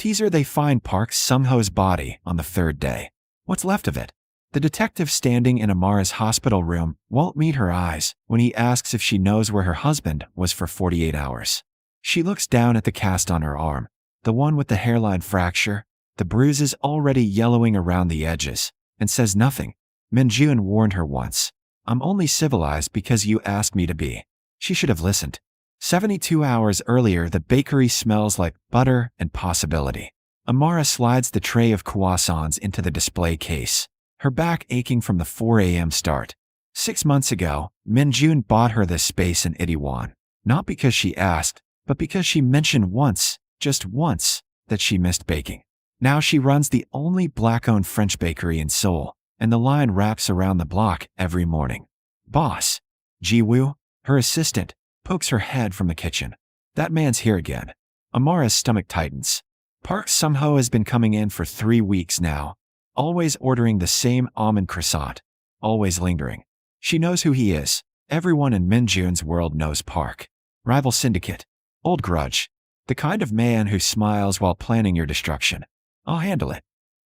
Teaser: they find Park Sung-ho's body on the third day. What's left of it? The detective standing in Amara's hospital room won't meet her eyes when he asks if she knows where her husband was for 48 hours. She looks down at the cast on her arm, the one with the hairline fracture, the bruises already yellowing around the edges, and says nothing. Min-jun warned her once. I'm only civilized because you asked me to be. She should have listened. 72 hours earlier, the bakery smells like butter and possibility. Amara slides the tray of croissants into the display case, her back aching from the 4 a.m. start. 6 months ago, Min-jun bought her this space in Itaewon, not because she asked, but because she mentioned once, just once, that she missed baking. Now she runs the only black-owned French bakery in Seoul, and the line wraps around the block every morning. Boss. Ji-woo, her assistant, pokes her head from the kitchen. That man's here again. Amara's stomach tightens. Park Sung-ho has been coming in for 3 weeks now, always ordering the same almond croissant, always lingering. She knows who he is. Everyone in Min-jun's world knows Park. Rival Syndicate. Old grudge. The kind of man who smiles while planning your destruction. I'll handle it.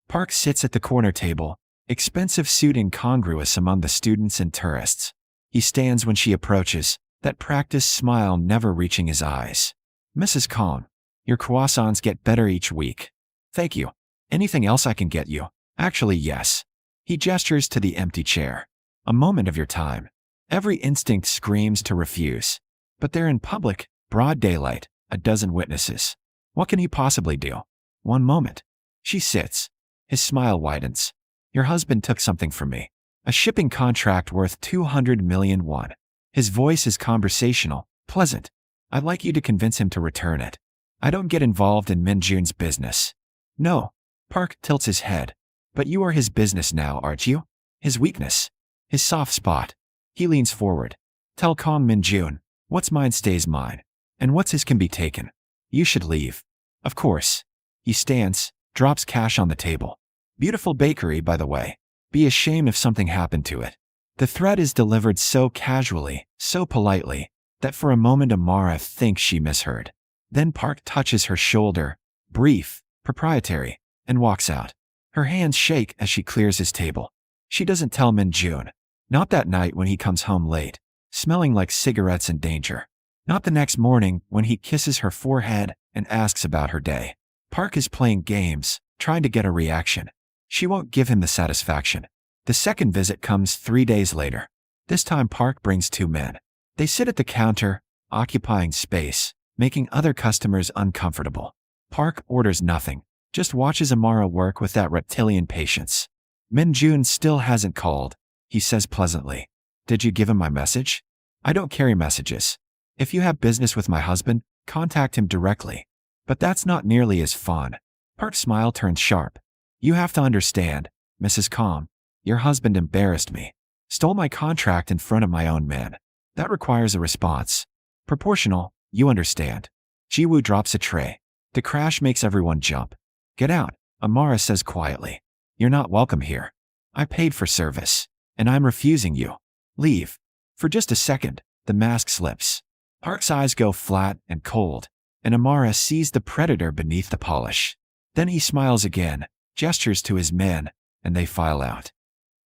Park sits at the corner table, expensive suit incongruous among the students and tourists. He stands when she approaches, that practiced smile never reaching his eyes. Mrs. Kong, your croissants get better each week. Thank you. Anything else I can get you? Actually, yes. He gestures to the empty chair. A moment of your time. Every instinct screams to refuse. But they're in public, broad daylight, a dozen witnesses. What can he possibly do? One moment. She sits. His smile widens. Your husband took something from me. A shipping contract worth 200 million won. His voice is conversational, pleasant. I'd like you to convince him to return it. I don't get involved in Min-jun's business. No. Park tilts his head. But you are his business now, aren't you? His weakness. His soft spot. He leans forward. Tell Kong Min-jun, what's mine stays mine. And what's his can be taken. You should leave. Of course. He stands, drops cash on the table. Beautiful bakery, by the way. Be ashamed if something happened to it. The threat is delivered so casually, so politely, that for a moment Amara thinks she misheard. Then Park touches her shoulder, brief, proprietary, and walks out. Her hands shake as she clears his table. She doesn't tell Min-jun. Not that night when he comes home late, smelling like cigarettes and danger. Not the next morning when he kisses her forehead and asks about her day. Park is playing games, trying to get a reaction. She won't give him the satisfaction. The second visit comes 3 days later. This time Park brings 2 men. They sit at the counter, occupying space, making other customers uncomfortable. Park orders nothing, just watches Amara work with that reptilian patience. Min-jun still hasn't called, he says pleasantly. Did you give him my message? I don't carry messages. If you have business with my husband, contact him directly. But that's not nearly as fun. Park's smile turns sharp. You have to understand, Mrs. Kong, your husband embarrassed me. Stole my contract in front of my own men. That requires a response. Proportional, you understand. Ji-woo drops a tray. The crash makes everyone jump. Get out, Amara says quietly. You're not welcome here. I paid for service, and I'm refusing you. Leave. For just a second, the mask slips. Park's eyes go flat and cold, and Amara sees the predator beneath the polish. Then he smiles again, gestures to his men, and they file out.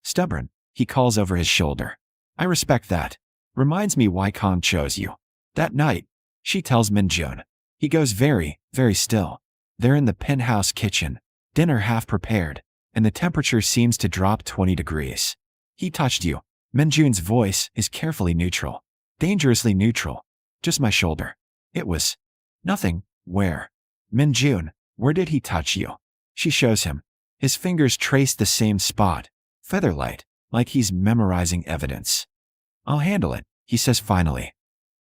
Stubborn, he calls over his shoulder. I respect that. Reminds me why Kong chose you. That night, she tells Min-jun. He goes very, very still. They're in the penthouse kitchen, dinner half prepared, and the temperature seems to drop 20 degrees. He touched you. Min-jun's voice is carefully neutral. Dangerously neutral. Just my shoulder. It was nothing. Where? Min-jun, where did he touch you? She shows him. His fingers trace the same spot, featherlight, like he's memorizing evidence. I'll handle it, he says finally.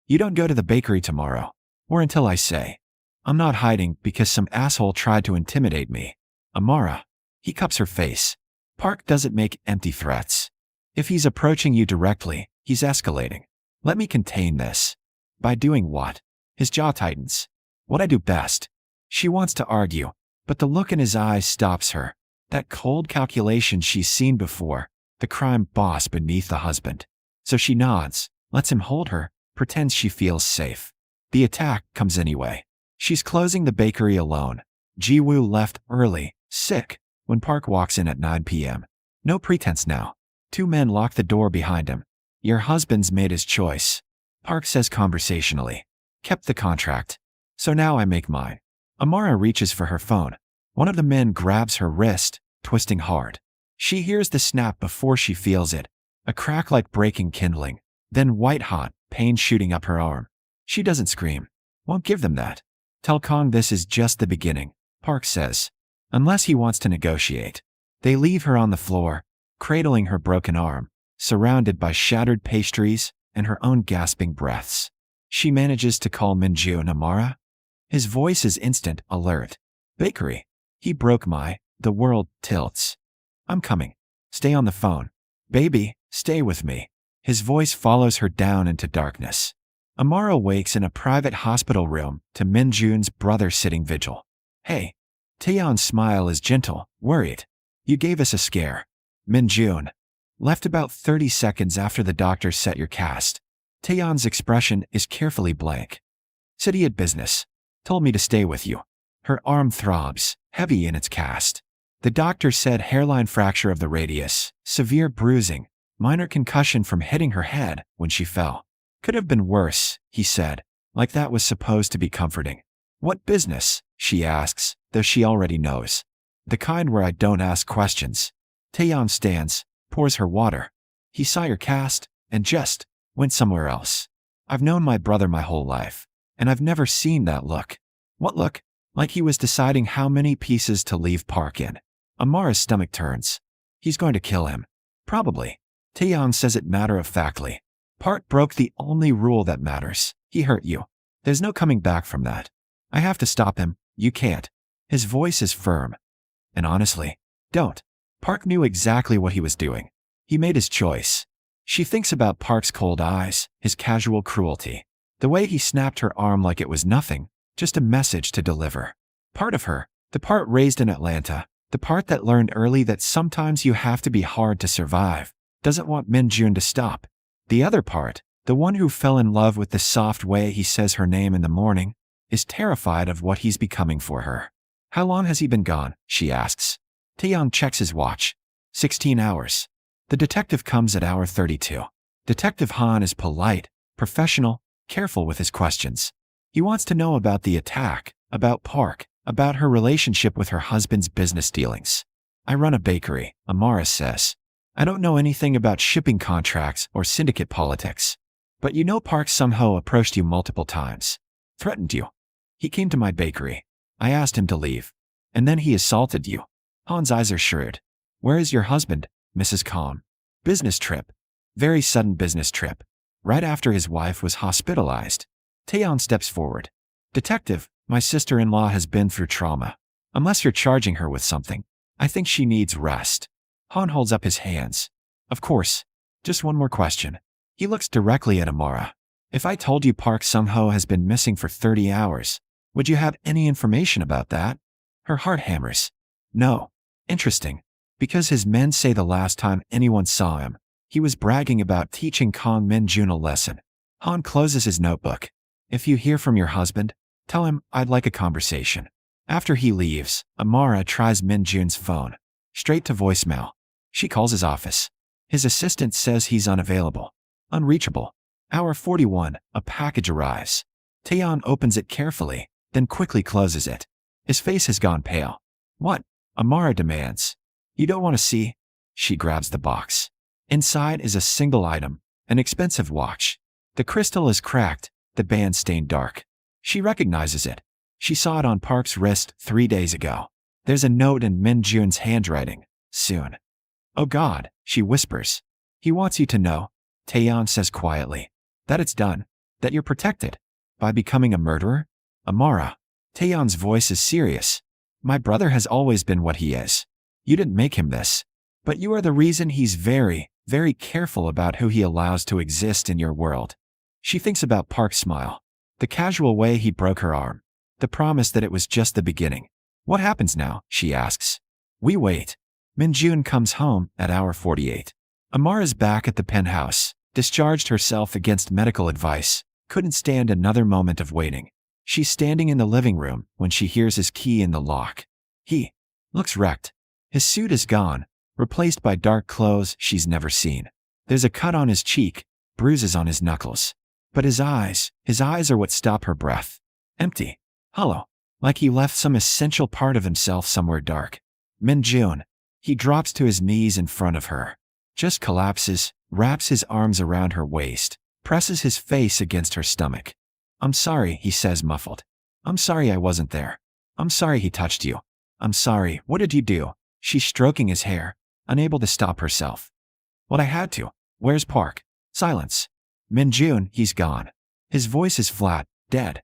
You don't go to the bakery tomorrow, or until I say. I'm not hiding because some asshole tried to intimidate me. Amara. He cups her face. Park doesn't make empty threats. If he's approaching you directly, he's escalating. Let me contain this. By doing what? His jaw tightens. What I do best. She wants to argue, but the look in his eyes stops her. That cold calculation she's seen before, the crime boss beneath the husband. So she nods, lets him hold her, pretends she feels safe. The attack comes anyway. She's closing the bakery alone, Ji-woo left early, sick, when Park walks in at 9 p.m. No pretense now. Two men lock the door behind him. Your husband's made his choice, Park says conversationally. Kept the contract. So now I make mine. Amara reaches for her phone. One of the men grabs her wrist, twisting hard. She hears the snap before she feels it. A crack like breaking kindling. Then white-hot, pain shooting up her arm. She doesn't scream. Won't give them that. Tell Kong this is just the beginning, Park says. Unless he wants to negotiate. They leave her on the floor, cradling her broken arm, surrounded by shattered pastries and her own gasping breaths. She manages to call Min-jun Amara. His voice is instant, alert. Bakery. He broke the world tilts. I'm coming. Stay on the phone. Baby, stay with me. His voice follows her down into darkness. Amara wakes in a private hospital room to Min-jun's brother sitting vigil. Hey. Taeyeon's smile is gentle, worried. You gave us a scare. Min-jun. Left about 30 seconds after the doctor set your cast. Taeyeon's expression is carefully blank. Said he had business. Told me to stay with you. Her arm throbs, heavy in its cast. The doctor said hairline fracture of the radius, severe bruising, minor concussion from hitting her head when she fell. Could have been worse, he said, like that was supposed to be comforting. What business? She asks, though she already knows. The kind where I don't ask questions. Taeyeon stands, pours her water. He saw your cast, and just went somewhere else. I've known my brother my whole life, and I've never seen that look. What look? Like he was deciding how many pieces to leave Park in. Amara's stomach turns. He's going to kill him. Probably. Taeyeon says it matter-of-factly. Park broke the only rule that matters. He hurt you. There's no coming back from that. I have to stop him. You can't. His voice is firm. And honestly, don't. Park knew exactly what he was doing. He made his choice. She thinks about Park's cold eyes, his casual cruelty. The way he snapped her arm like it was nothing, just a message to deliver. Part of her, the part raised in Atlanta, the part that learned early that sometimes you have to be hard to survive, doesn't want Min-jun to stop. The other part, the one who fell in love with the soft way he says her name in the morning, is terrified of what he's becoming for her. How long has he been gone? She asks. Taeyeon checks his watch. 16 hours. The detective comes at hour 32. Detective Han is polite, professional, careful with his questions. He wants to know about the attack, about Park, about her relationship with her husband's business dealings. I run a bakery, Amara says. I don't know anything about shipping contracts or syndicate politics. But you know Park somehow approached you multiple times. Threatened you. He came to my bakery. I asked him to leave. And then he assaulted you. Han's eyes are shrewd. Where is your husband, Mrs. Kong? Business trip. Very sudden business trip. Right after his wife was hospitalized. Taeyeon steps forward. Detective, my sister-in-law has been through trauma. Unless you're charging her with something, I think she needs rest. Han holds up his hands. Of course. Just one more question. He looks directly at Amara. If I told you Park Sung-ho has been missing for 30 hours, would you have any information about that? Her heart hammers. No. Interesting. Because his men say the last time anyone saw him, he was bragging about teaching Kong Min-jun a lesson. Han closes his notebook. If you hear from your husband, tell him I'd like a conversation. After he leaves, Amara tries Min-jun's phone. Straight to voicemail. She calls his office. His assistant says he's unavailable. Unreachable. Hour 41, a package arrives. Taeyeon opens it carefully, then quickly closes it. His face has gone pale. What? Amara demands. You don't want to see? She grabs the box. Inside is a single item, an expensive watch. The crystal is cracked, the band stained dark. She recognizes it. She saw it on Park's wrist 3 days ago. There's a note in Min-jun's handwriting. Soon. Oh God, she whispers. He wants you to know, Taeyeon says quietly, that it's done, that you're protected. By becoming a murderer? Amara. Taeyeon's voice is serious. My brother has always been what he is. You didn't make him this. But you are the reason he's very, very careful about who he allows to exist in your world. She thinks about Park's smile. The casual way he broke her arm. The promise that it was just the beginning. What happens now? She asks. We wait. Min-jun comes home at hour 48. Amara's back at the penthouse. Discharged herself against medical advice. Couldn't stand another moment of waiting. She's standing in the living room when she hears his key in the lock. He looks wrecked. His suit is gone, replaced by dark clothes she's never seen. There's a cut on his cheek, bruises on his knuckles. But his eyes are what stop her breath. Empty, hollow, like he left some essential part of himself somewhere dark. Min-jun. He drops to his knees in front of her. Just collapses, wraps his arms around her waist, presses his face against her stomach. I'm sorry, he says muffled. I'm sorry I wasn't there. I'm sorry he touched you. I'm sorry, what did you do? She's stroking his hair, unable to stop herself. What I had to. Where's Park? Silence. Min-jun, he's gone. His voice is flat, dead.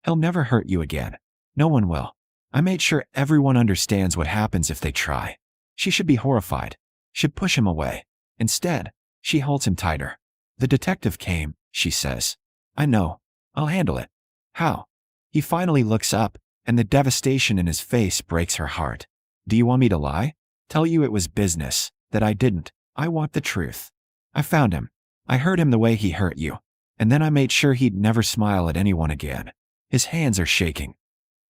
He'll never hurt you again. No one will. I made sure everyone understands what happens if they try. She should be horrified. Should push him away. Instead, she holds him tighter. The detective came, she says. I know. I'll handle it. How? He finally looks up, and the devastation in his face breaks her heart. Do you want me to lie? Tell you it was business, that I didn't. I want the truth. I found him. I hurt him the way he hurt you. And then I made sure he'd never smile at anyone again. His hands are shaking.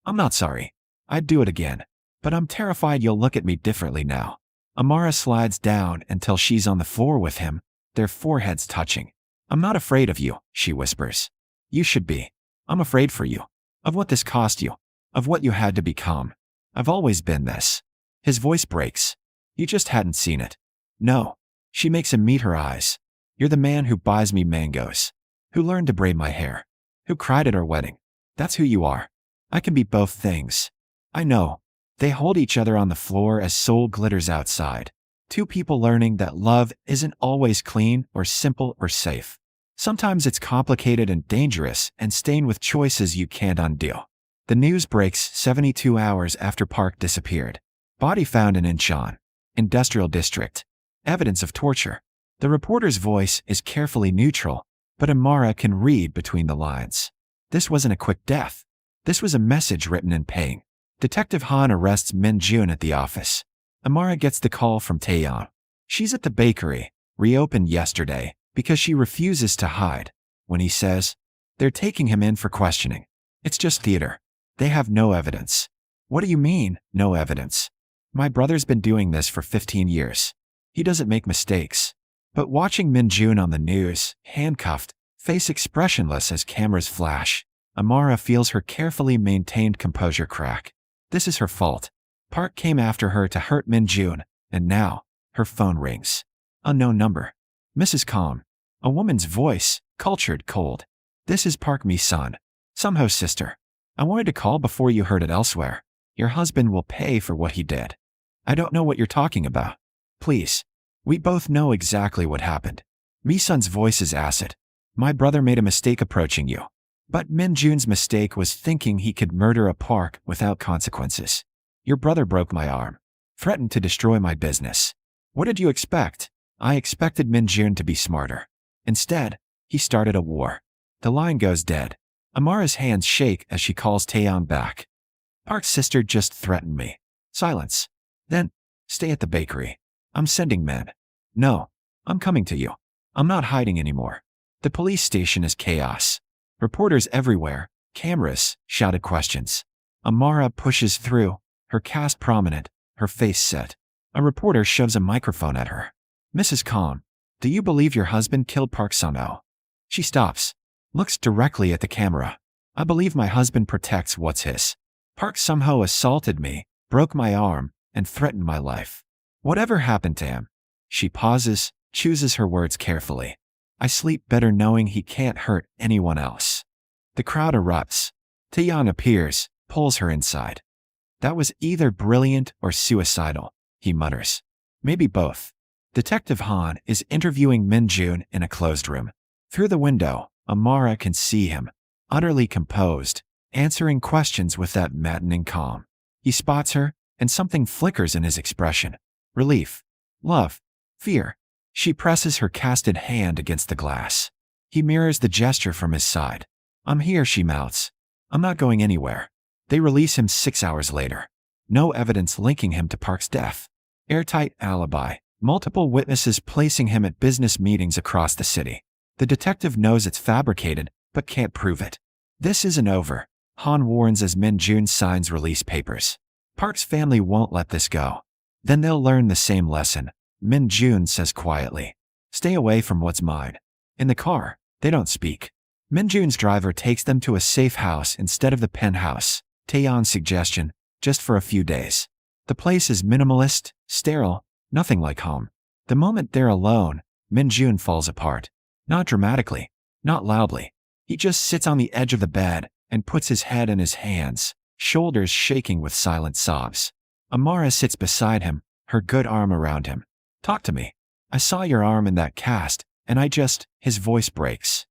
I'm not sorry. I'd do it again. But I'm terrified you'll look at me differently now. Amara slides down until she's on the floor with him, their foreheads touching. I'm not afraid of you, she whispers. You should be. I'm afraid for you. Of what this cost you. Of what you had to become. I've always been this. His voice breaks. You just hadn't seen it. No. She makes him meet her eyes. You're the man who buys me mangoes. Who learned to braid my hair. Who cried at our wedding. That's who you are. I can be both things. I know. They hold each other on the floor as Seoul glitters outside. Two people learning that love isn't always clean or simple or safe. Sometimes it's complicated and dangerous and stained with choices you can't undo. The news breaks 72 hours after Park disappeared. Body found in Incheon, industrial district. Evidence of torture. The reporter's voice is carefully neutral, but Amara can read between the lines. This wasn't a quick death. This was a message written in pain. Detective Han arrests Min-jun at the office. Amara gets the call from Taeyeon. She's at the bakery, reopened yesterday, because she refuses to hide. When he says, they're taking him in for questioning. It's just theater. They have no evidence. What do you mean, no evidence? My brother's been doing this for 15 years. He doesn't make mistakes. But watching Min-jun on the news, handcuffed, face expressionless as cameras flash, Amara feels her carefully maintained composure crack. This is her fault. Park came after her to hurt Min-jun, and now, her phone rings. Unknown number. Mrs. Calm. A woman's voice, cultured, cold. This is Park Mi-sun. Somehow sister. I wanted to call before you heard it elsewhere. Your husband will pay for what he did. I don't know what you're talking about. Please. We both know exactly what happened. Mi-sun's voice is acid. My brother made a mistake approaching you. But Min-jun's mistake was thinking he could murder a Park without consequences. Your brother broke my arm. Threatened to destroy my business. What did you expect? I expected Min-jun to be smarter. Instead, he started a war. The line goes dead. Amara's hands shake as she calls Taeyeon back. Park's sister just threatened me. Silence. Then, stay at the bakery. I'm sending men. No. I'm coming to you. I'm not hiding anymore. The police station is chaos. Reporters everywhere, cameras, shouted questions. Amara pushes through, her cast prominent, her face set. A reporter shoves a microphone at her. Mrs. Calm, do you believe your husband killed Park somehow? She stops, looks directly at the camera. I believe my husband protects what's his. Park somehow assaulted me, broke my arm, and threatened my life. Whatever happened to him? She pauses, chooses her words carefully. I sleep better knowing he can't hurt anyone else. The crowd erupts. Taeyeon appears, pulls her inside. That was either brilliant or suicidal, he mutters. Maybe both. Detective Han is interviewing Min-jun in a closed room. Through the window, Amara can see him, utterly composed, answering questions with that maddening calm. He spots her, and something flickers in his expression. Relief. Love. Fear. She presses her casted hand against the glass. He mirrors the gesture from his side. I'm here, she mouths. I'm not going anywhere. They release him 6 hours later. No evidence linking him to Park's death. Airtight alibi. Multiple witnesses placing him at business meetings across the city. The detective knows it's fabricated, but can't prove it. This isn't over. Han warns as Min-jun signs release papers. Park's family won't let this go. Then they'll learn the same lesson, Min-jun says quietly. Stay away from what's mine. In the car, they don't speak. Min-jun's driver takes them to a safe house instead of the penthouse, Taeyeon's suggestion, just for a few days. The place is minimalist, sterile, nothing like home. The moment they're alone, Min-jun falls apart. Not dramatically, not loudly. He just sits on the edge of the bed and puts his head in his hands, shoulders shaking with silent sobs. Amara sits beside him, her good arm around him. Talk to me. I saw your arm in that cast, and his voice breaks.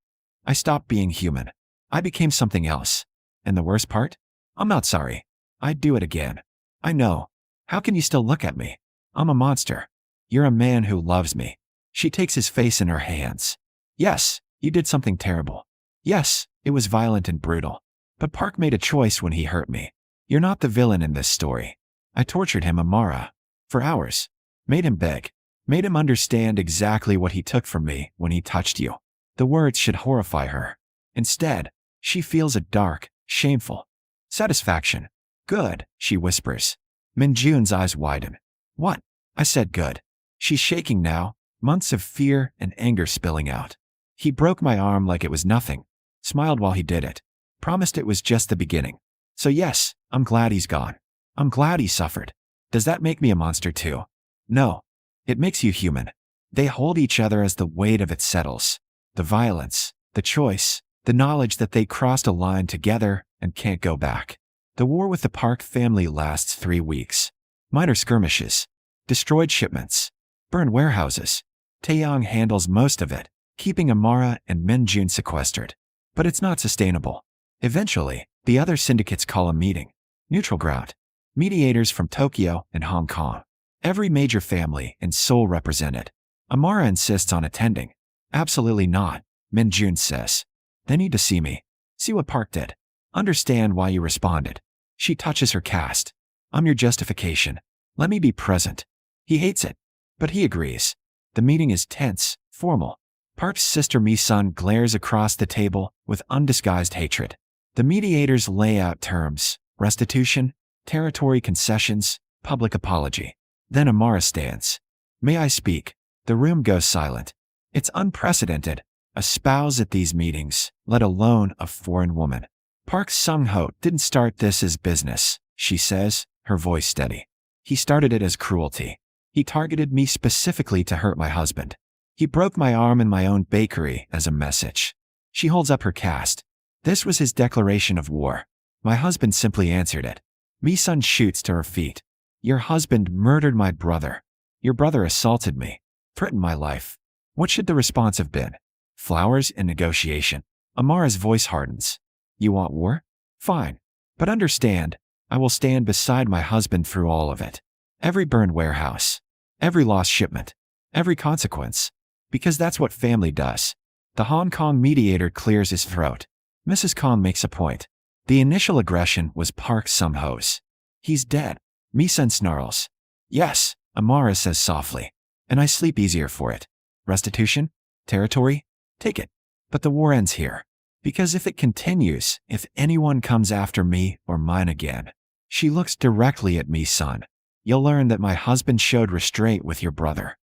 I stopped being human. I became something else. And the worst part? I'm not sorry. I'd do it again. I know. How can you still look at me? I'm a monster. You're a man who loves me. She takes his face in her hands. Yes, you did something terrible. Yes, it was violent and brutal. But Park made a choice when he hurt me. You're not the villain in this story. I tortured him, Amara. For hours. Made him beg. Made him understand exactly what he took from me when he touched you. The words should horrify her. Instead, she feels a dark, shameful satisfaction. Good, she whispers. Min-jun's eyes widen. What? I said good. She's shaking now, months of fear and anger spilling out. He broke my arm like it was nothing. Smiled while he did it. Promised it was just the beginning. So yes, I'm glad he's gone. I'm glad he suffered. Does that make me a monster too? No. It makes you human. They hold each other as the weight of it settles. The violence, the choice, the knowledge that they crossed a line together and can't go back. The war with the Park family lasts 3 weeks. Minor skirmishes. Destroyed shipments. Burned warehouses. Taeyong handles most of it, keeping Amara and Min-jun sequestered. But it's not sustainable. Eventually, the other syndicates call a meeting. Neutral ground. Mediators from Tokyo and Hong Kong. Every major family in Seoul represented. Amara insists on attending. Absolutely not, Min-jun says. They need to see me. See what Park did. Understand why you responded. She touches her cast. I'm your justification. Let me be present. He hates it. But he agrees. The meeting is tense, formal. Park's sister Mi-sun glares across the table with undisguised hatred. The mediators lay out terms: restitution, territory concessions, public apology. Then Amara stands. May I speak? The room goes silent. It's unprecedented. A spouse at these meetings, let alone a foreign woman. Park Sung-ho didn't start this as business, she says, her voice steady. He started it as cruelty. He targeted me specifically to hurt my husband. He broke my arm in my own bakery as a message. She holds up her cast. This was his declaration of war. My husband simply answered it. Mi-sun shoots to her feet. Your husband murdered my brother. Your brother assaulted me. Threatened my life. What should the response have been? Flowers and negotiation. Amara's voice hardens. You want war? Fine. But understand, I will stand beside my husband through all of it. Every burned warehouse. Every lost shipment. Every consequence. Because that's what family does. The Hong Kong mediator clears his throat. Mrs. Kong makes a point. The initial aggression was Park Sung-ho's. He's dead. Mi-sun snarls. Yes, Amara says softly. And I sleep easier for it. Restitution? Territory? Take it. But the war ends here. Because if it continues, if anyone comes after me or mine again. She looks directly at Mi-sun. You'll learn that my husband showed restraint with your brother.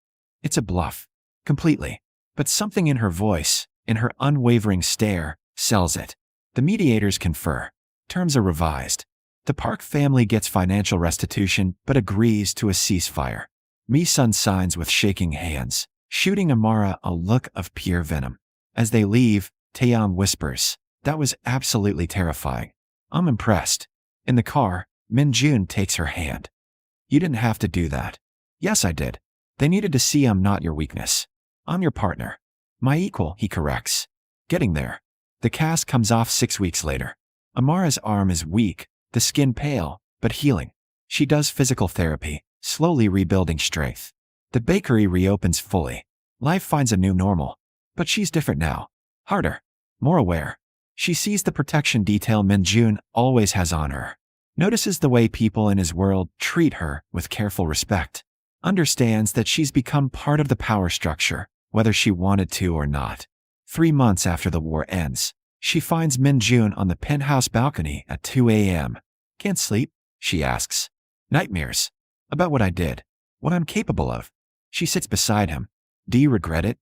It's a bluff. Completely. But something in her voice, in her unwavering stare, sells it. The mediators confer. Terms are revised. The Park family gets financial restitution but agrees to a ceasefire. Mi-sun signs with shaking hands, shooting Amara a look of pure venom. As they leave, Taeyong whispers, that was absolutely terrifying. I'm impressed. In the car, Min-jun takes her hand. You didn't have to do that. Yes, I did. They needed to see I'm not your weakness. I'm your partner. My equal, he corrects. Getting there. The cast comes off 6 weeks later. Amara's arm is weak, the skin pale, but healing. She does physical therapy, slowly rebuilding strength. The bakery reopens fully. Life finds a new normal. But she's different now. Harder. More aware. She sees the protection detail Min-jun always has on her. Notices the way people in his world treat her with careful respect. Understands that she's become part of the power structure, whether she wanted to or not. 3 months after the war ends, She finds Min-jun on the penthouse balcony at 2 a.m. Can't sleep? She asks. Nightmares. About what I did. What I'm capable of. She sits beside him. Do you regret it?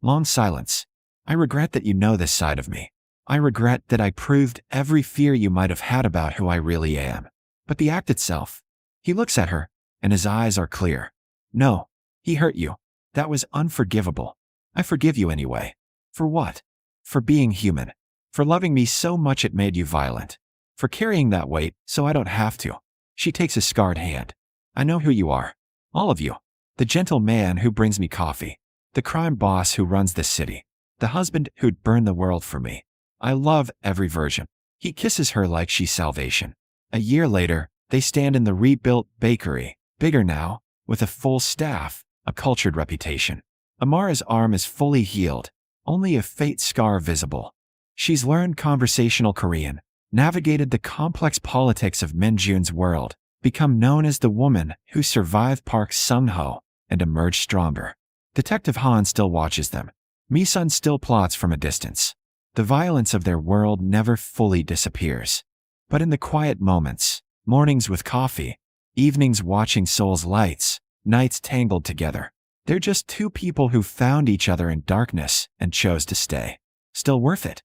Long silence. I regret that you know this side of me. I regret that I proved every fear you might have had about who I really am. But the act itself. He looks at her, and his eyes are clear. No, he hurt you. That was unforgivable. I forgive you anyway. For what? For being human. For loving me so much it made you violent. For carrying that weight so I don't have to. She takes his scarred hand. I know who you are. All of you. The gentle man who brings me coffee. The crime boss who runs this city. The husband who'd burn the world for me. I love every version. He kisses her like she's salvation. A year later, they stand in the rebuilt bakery, bigger now, with a full staff, a cultured reputation. Amara's arm is fully healed, only a faint scar visible. She's learned conversational Korean, navigated the complex politics of Min-jun's world, become known as the woman who survived Park Sung-ho, and emerged stronger. Detective Han still watches them. Mi-sun still plots from a distance. The violence of their world never fully disappears. But in the quiet moments, mornings with coffee, evenings watching Seoul's lights, nights tangled together, they're just two people who found each other in darkness and chose to stay. Still worth it?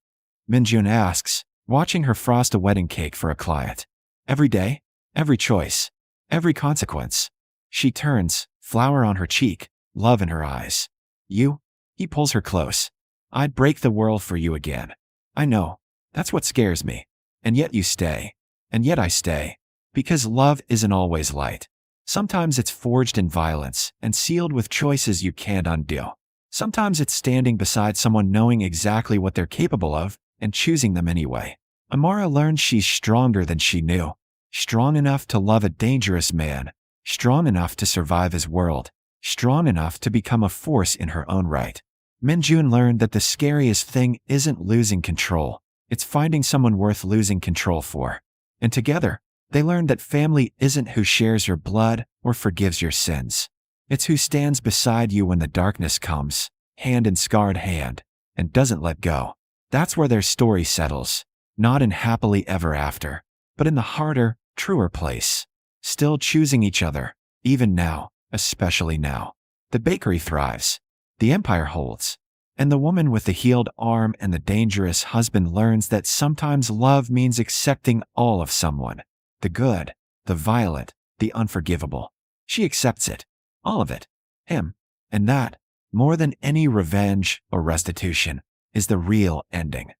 Min-jun asks, watching her frost a wedding cake for a client. Every day, every choice, every consequence. She turns, flower on her cheek, love in her eyes. You? He pulls her close. I'd break the world for you again. I know. That's what scares me. And yet you stay. And yet I stay. Because love isn't always light. Sometimes it's forged in violence and sealed with choices you can't undo. Sometimes it's standing beside someone knowing exactly what they're capable of and choosing them anyway. Amara learned she's stronger than she knew. Strong enough to love a dangerous man. Strong enough to survive his world. Strong enough to become a force in her own right. Min-jun learned that the scariest thing isn't losing control. It's finding someone worth losing control for. And together, they learned that family isn't who shares your blood or forgives your sins. It's who stands beside you when the darkness comes, hand in scarred hand, and doesn't let go. That's where their story settles, not in happily ever after, but in the harder, truer place. Still choosing each other, even now, especially now. The bakery thrives. The empire holds. And the woman with the healed arm and the dangerous husband learns that sometimes love means accepting all of someone. The good, the violent, the unforgivable. She accepts it. All of it. Him. And that, more than any revenge or restitution, is the real ending.